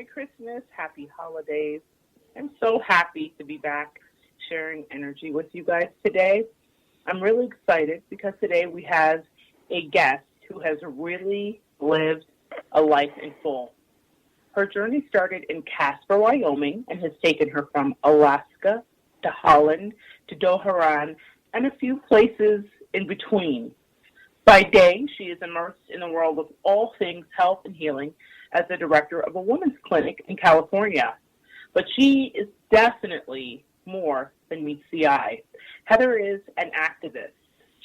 Merry Christmas, Happy Holidays. I'm so happy to be back sharing energy with you guys today. I'm really excited because today we have a guest who has really lived a life in full. Her journey started in Casper, Wyoming, and has taken her from Alaska to Holland to Doharan and a few places in between. By day, she is immersed in the world of all things health and healing as the director of a women's clinic in California. But she is definitely more than meets the eye. Heather is an activist.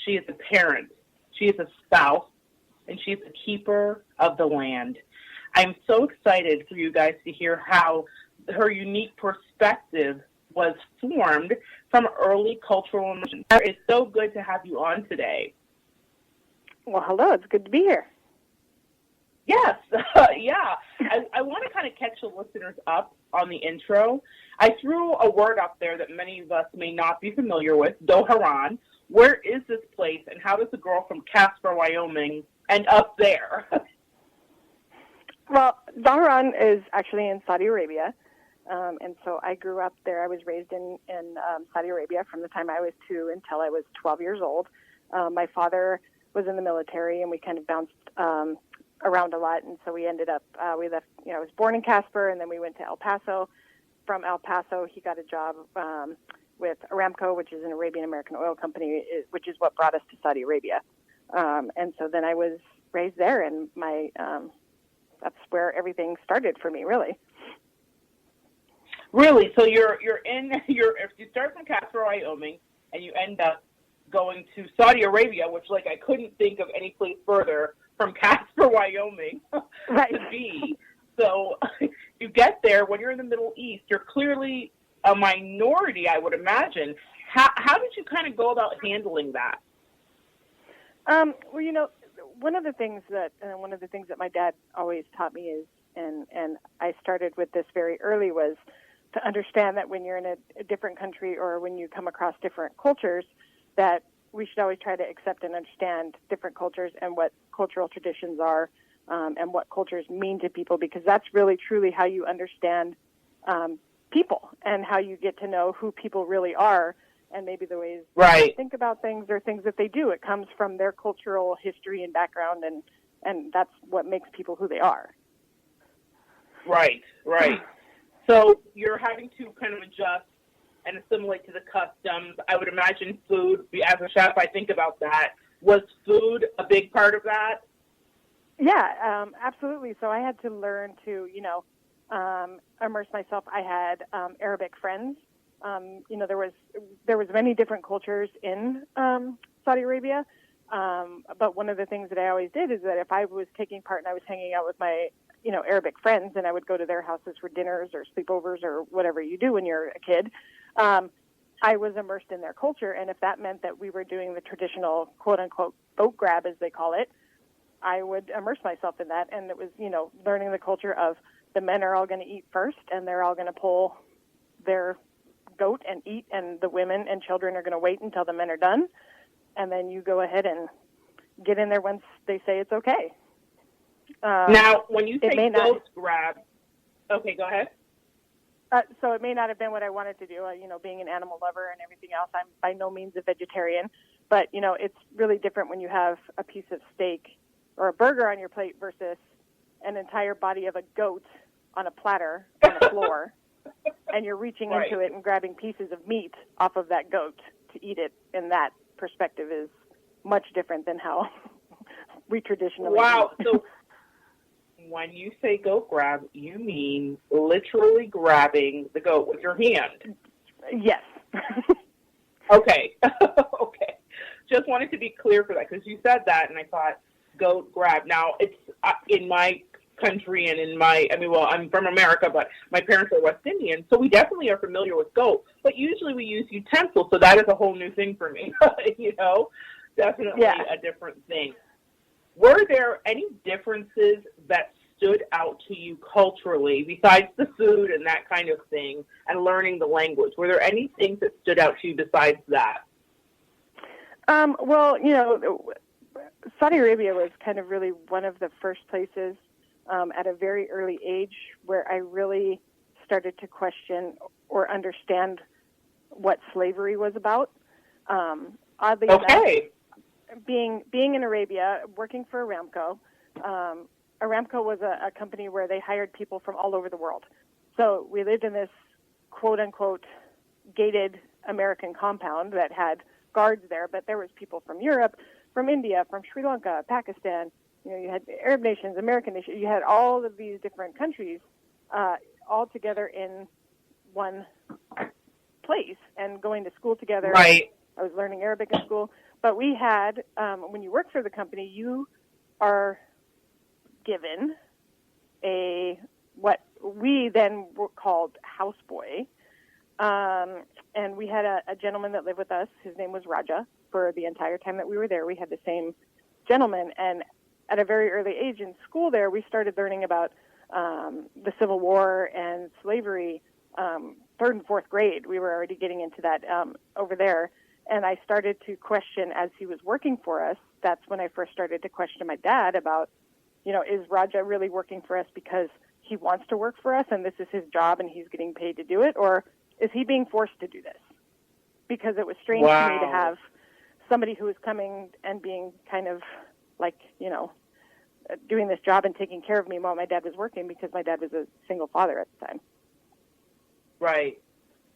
She is a parent. She is a spouse. And she is a keeper of the land. I'm so excited for you guys to hear how her unique perspective was formed from early cultural immersion. It's so good to have you on today. Well, hello. It's good to be here. Yes, yeah. I want to kind of catch the listeners up on the intro. I threw a word up there that many of us may not be familiar with, Doharan. Where is this place, and how does a girl from Casper, Wyoming, end up there? Well, Doharan is actually in Saudi Arabia, and so I grew up there. I was raised in Saudi Arabia from the time I was 2 until I was 12 years old. My father was in the military, and we kind of bounced around a lot, and so we ended up, we left, I was born in Casper, and then we went to El Paso. From El Paso, he got a job with Aramco, which is an Arabian American oil company, which is what brought us to Saudi Arabia. And so then I was raised there, and that's where everything started for me, really. Really? So if you start from Casper, Wyoming, and you end up going to Saudi Arabia, which, I couldn't think of any place further from Casper, Wyoming right. to be. So you get there, when you're in the Middle East, you're clearly a minority, I would imagine. How did you kind of go about handling that? Well, one of the things that my dad always taught me is, and I started with this very early, was to understand that when you're in a different country or when you come across different cultures, that we should always try to accept and understand different cultures and what cultural traditions are, and what cultures mean to people, because that's really truly how you understand people and how you get to know who people really are, and maybe the ways they think about things or things that they do. It comes from their cultural history and background, and that's what makes people who they are. Right. So you're having to kind of adjust and assimilate to the customs. I would imagine food, as a chef, I think about that. Was food a big part of that? Yeah, absolutely. So I had to learn to, immerse myself. I had Arabic friends. There was many different cultures in Saudi Arabia. But one of the things that I always did is that if I was taking part and I was hanging out with my, Arabic friends, and I would go to their houses for dinners or sleepovers or whatever you do when you're a kid, I was immersed in their culture. And if that meant that we were doing the traditional quote unquote boat grab, as they call it, I would immerse myself in that. And it was, learning the culture of the men are all going to eat first, and they're all going to pull their goat and eat, and the women and children are going to wait until the men are done. And then you go ahead and get in there once they say it's okay. Now, when you say goat grab, okay, go ahead. So it may not have been what I wanted to do, being an animal lover and everything else. I'm by no means a vegetarian, but, it's really different when you have a piece of steak or a burger on your plate versus an entire body of a goat on a platter on the floor, and you're reaching into it and grabbing pieces of meat off of that goat to eat it. And that perspective is much different than how we traditionally eat. So when you say goat grab, you mean literally grabbing the goat with your hand? Yes. Okay. Okay. Just wanted to be clear for that, because you said that, and I thought goat grab. Now, it's in my country and I'm from America, but my parents are West Indian, so we definitely are familiar with goat, but usually we use utensils, so that is a whole new thing for me, definitely a different thing. Were there any differences that stood out to you culturally, besides the food and that kind of thing, and learning the language? Were there any things that stood out to you besides that? Well, Saudi Arabia was kind of really one of the first places at a very early age, where I really started to question or understand what slavery was about. Oddly enough, being in Arabia, working for Aramco, Aramco was a company where they hired people from all over the world. So we lived in this quote-unquote gated American compound that had guards there, but there was people from Europe, from India, from Sri Lanka, Pakistan. You had Arab nations, American nations. You had all of these different countries all together in one place and going to school together. Right. I was learning Arabic in school. But we had, when you work for the company, you are given what we then were called houseboy. And we had a gentleman that lived with us. His name was Raja. For the entire time that we were there, we had the same gentleman. And at a very early age in school there, we started learning about the Civil War and slavery. Third and fourth grade, we were already getting into that over there. And I started to question as he was working for us. That's when I first started to question my dad about, is Raja really working for us because he wants to work for us and this is his job and he's getting paid to do it? Or is he being forced to do this? Because it was strange to me to have somebody who was coming and being kind of like, doing this job and taking care of me while my dad was working, because my dad was a single father at the time. Right.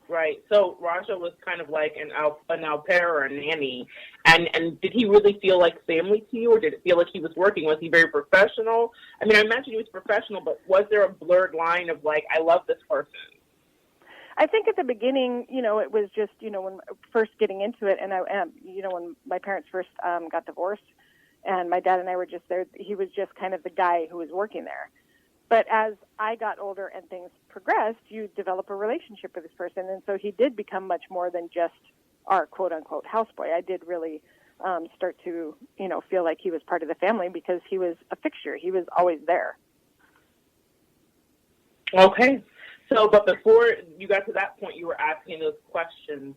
Right. So Raja was kind of like an au pair or a nanny. And did he really feel like family to you, or did it feel like he was working? Was he very professional? I mean, I imagine he was professional, but was there a blurred line of like, I love this person? I think at the beginning, it was just, when first getting into it, and when my parents first got divorced and my dad and I were just there, he was just kind of the guy who was working there. But as I got older and things progressed, you develop a relationship with this person. And so he did become much more than just our quote-unquote houseboy. I did really start to, feel like he was part of the family because he was a fixture. He was always there. Okay. So, but before you got to that point, you were asking those questions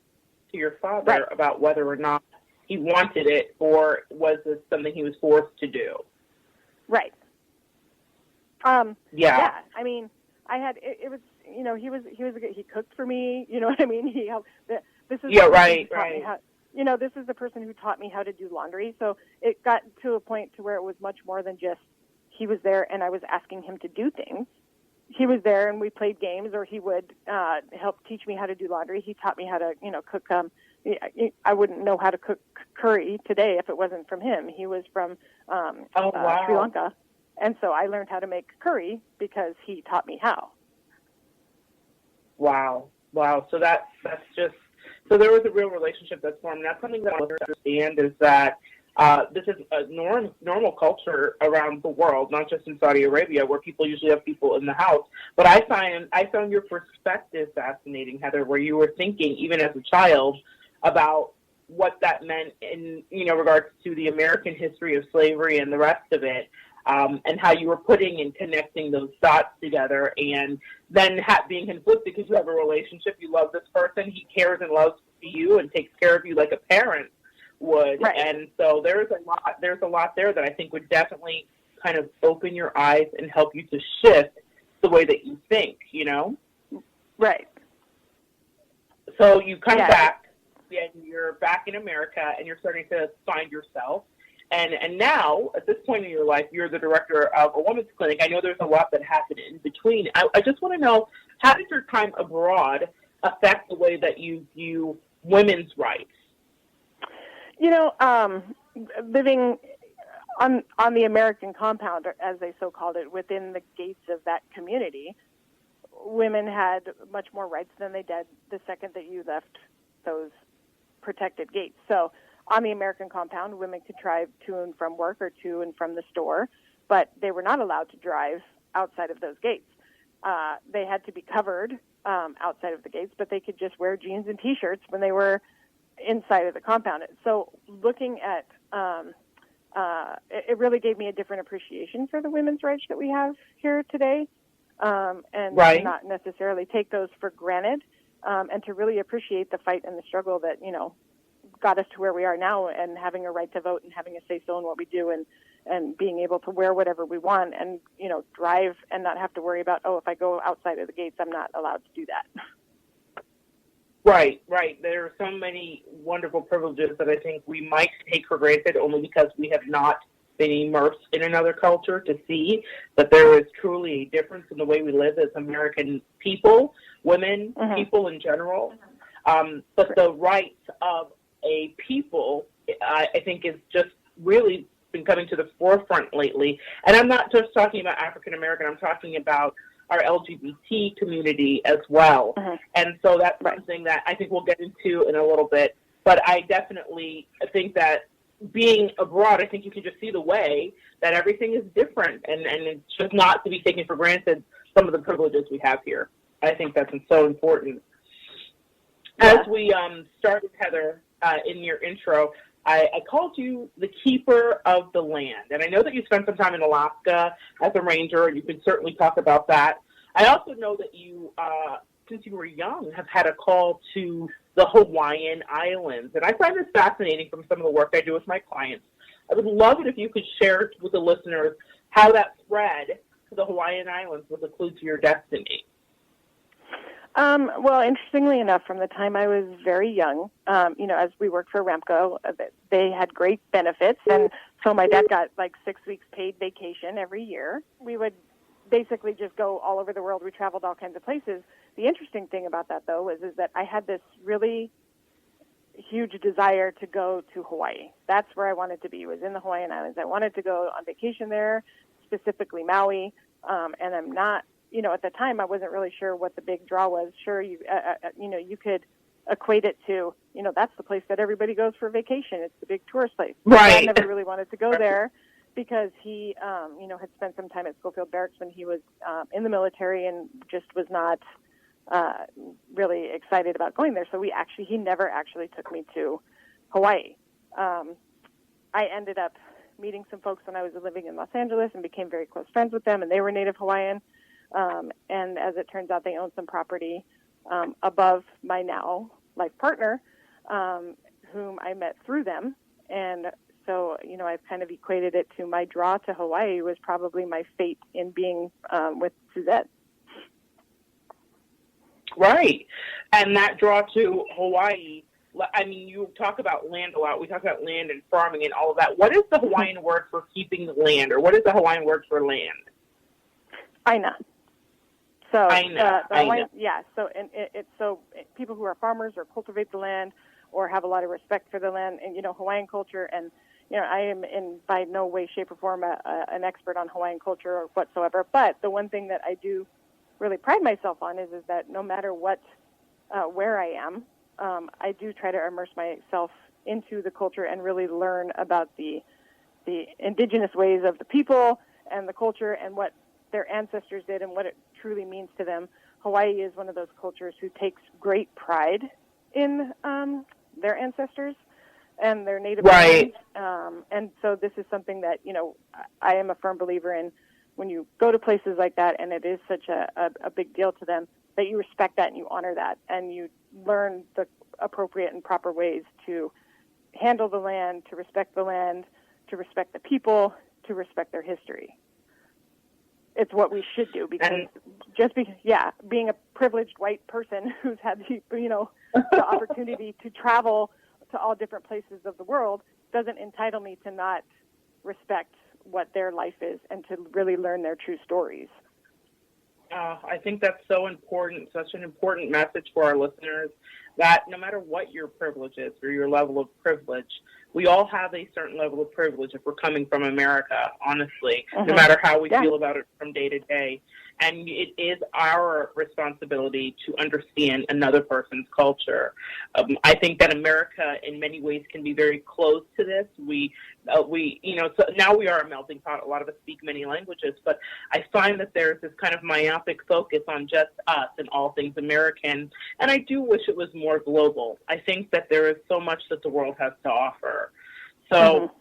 to your father about whether or not he wanted it, or was this something he was forced to do? Right. Yeah. I mean, I had it was he cooked for me. You know what I mean? He helped. This is right. This is the person who taught me how to do laundry. So it got to a point to where it was much more than just he was there and I was asking him to do things. He was there and we played games, or he would help teach me how to do laundry. He taught me how to cook. I wouldn't know how to cook curry today if it wasn't from him. He was from Sri Lanka. And so I learned how to make curry because he taught me how. Wow. So that's just, so there was a real relationship that's formed. Now, something that I understand is that this is a normal culture around the world, not just in Saudi Arabia, where people usually have people in the house. But I found your perspective fascinating, Heather, where you were thinking, even as a child, about what that meant in regards to the American history of slavery and the rest of it. And how you were putting and connecting those dots together, and then being conflicted because you have a relationship, you love this person, he cares and loves you and takes care of you like a parent would. Right. And so there's a lot there that I think would definitely kind of open your eyes and help you to shift the way that you think, Right. So you come back, and you're back in America, and you're starting to find yourself. And now, at this point in your life, you're the director of a women's clinic. I know there's a lot that happened in between. I just want to know, how did your time abroad affect the way that you view women's rights? Living on the American compound, as they so called it, within the gates of that community, women had much more rights than they did the second that you left those protected gates. So on the American compound, women could drive to and from work or to and from the store, but they were not allowed to drive outside of those gates. They had to be covered outside of the gates, but they could just wear jeans and T-shirts when they were inside of the compound. So looking at it really gave me a different appreciation for the women's rights that we have here today, and not necessarily take those for granted, and to really appreciate the fight and the struggle that, got us to where we are now, and having a right to vote and having a say-so in what we do, and being able to wear whatever we want and, drive and not have to worry about, if I go outside of the gates, I'm not allowed to do that. Right. There are so many wonderful privileges that I think we might take for granted only because we have not been immersed in another culture to see that there is truly a difference in the way we live as American people, women, people in general. But the rights of a people, I think, is just really been coming to the forefront lately. And I'm not just talking about African American, I'm talking about our LGBT community as well. And so that's something that I think we'll get into in a little bit. But I definitely think that being abroad, I think you can just see the way that everything is different, and it's just not to be taken for granted some of the privileges we have here. I think that's so important. As we started, Heather, in your intro, I called you the keeper of the land. And I know that you spent some time in Alaska as a ranger, and you can certainly talk about that. I also know that you, since you were young, have had a call to the Hawaiian Islands. And I find this fascinating from some of the work I do with my clients. I would love it if you could share with the listeners how that thread to the Hawaiian Islands was a clue to your destiny. Well, interestingly enough, from the time I was very young, as we worked for Remco, they had great benefits. And so my dad got like 6 weeks paid vacation every year. We would basically just go all over the world. We traveled all kinds of places. The interesting thing about that, though, is that I had this really huge desire to go to Hawaii. That's where I wanted to be, was in the Hawaiian Islands. I wanted to go on vacation there, specifically Maui. And I'm not, at the time, I wasn't really sure what the big draw was. Sure, you could equate it to, that's the place that everybody goes for vacation. It's the big tourist place. Right. I never really wanted to go there because he, had spent some time at Schofield Barracks when he was in the military and just was not really excited about going there. So he never actually took me to Hawaii. I ended up meeting some folks when I was living in Los Angeles and became very close friends with them, and they were Native Hawaiian. And as it turns out, they owned some property above my now life partner, whom I met through them. And so, I've kind of equated it to my draw to Hawaii was probably my fate in being with Suzette. Right. And that draw to Hawaii, I mean, you talk about land a lot. We talk about land and farming and all of that. What is the Hawaiian word for keeping the land, or what is the Hawaiian word for land? Aina. So, Aina. Hawaiian, yeah. So, and it's so people who are farmers or cultivate the land or have a lot of respect for the land, and Hawaiian culture. And I am in by no way, shape, or form an expert on Hawaiian culture or whatsoever. But the one thing that I do really pride myself on is that no matter what, where I am, I do try to immerse myself into the culture and really learn about the indigenous ways of the people and the culture and what their ancestors did and what it truly means to them. Hawaii is one of those cultures who takes great pride in their ancestors and their native right. And so this is something that, I am a firm believer in. When you go to places like that and it is such a big deal to them, that you respect that and you honor that and you learn the appropriate and proper ways to handle the land, to respect the people, to respect their history. It's what we should do because being a privileged white person who's had the opportunity to travel to all different places of the world doesn't entitle me to not respect what their life is and to really learn their true stories. I think that's so important, such an important message for our listeners, that no matter what your privilege is or your level of privilege, we all have a certain level of privilege if we're coming from America, honestly, no matter how we feel about it from day to day. And it is our responsibility to understand another person's culture. I think that America, in many ways, can be very close to this. So now we are a melting pot. A lot of us speak many languages, but I find that there's this kind of myopic focus on just us and all things American. And I do wish it was more global. I think that there is so much that the world has to offer. So